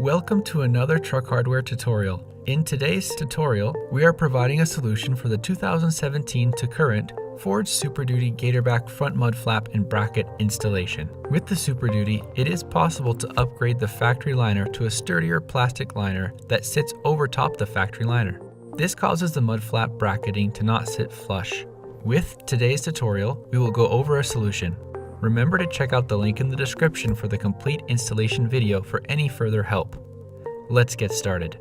Welcome to another truck hardware tutorial. In today's tutorial, we are providing a solution for the 2017 to current Ford Super Duty Gatorback front mud flap and bracket installation. With the Super Duty, it is possible to upgrade the factory liner to a sturdier plastic liner that sits over top the factory liner. This causes the mud flap bracketing to not sit flush. With today's tutorial, we will go over a solution. Remember to check out the link in the description for the complete installation video for any further help. Let's get started.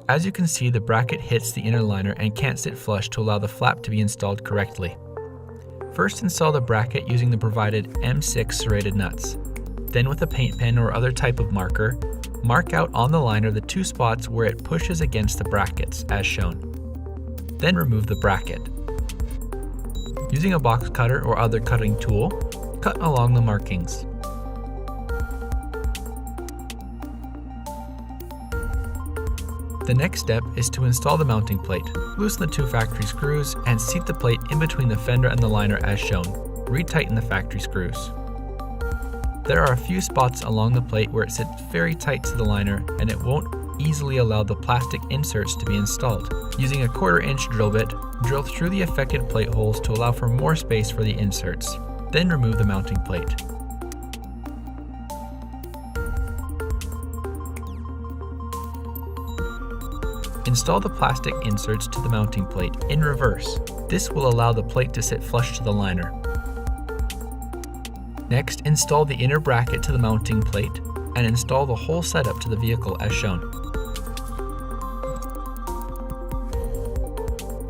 As you can see, the bracket hits the inner liner and can't sit flush to allow the flap to be installed correctly. First, install the bracket using the provided M6 serrated nuts. Then with a paint pen or other type of marker, mark out on the liner the two spots where it pushes against the brackets as shown. Then remove the bracket. Using a box cutter or other cutting tool, cut along the markings. The next step is to install the mounting plate. Loosen the two factory screws and seat the plate in between the fender and the liner as shown. Retighten the factory screws. There are a few spots along the plate where it sits very tight to the liner and it won't easily allow the plastic inserts to be installed. Using a 1/4 inch drill bit, drill through the affected plate holes to allow for more space for the inserts. Then remove the mounting plate. Install the plastic inserts to the mounting plate in reverse. This will allow the plate to sit flush to the liner. Next, install the inner bracket to the mounting plate and install the whole setup to the vehicle as shown.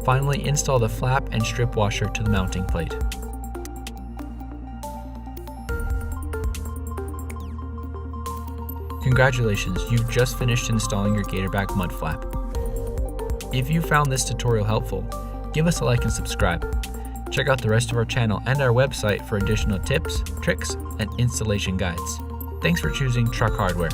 Finally, install the flap and strip washer to the mounting plate. Congratulations, you've just finished installing your Gatorback mud flap. If you found this tutorial helpful, give us a like and subscribe. Check out the rest of our channel and our website for additional tips, tricks, and installation guides. Thanks for choosing Truck Hardware.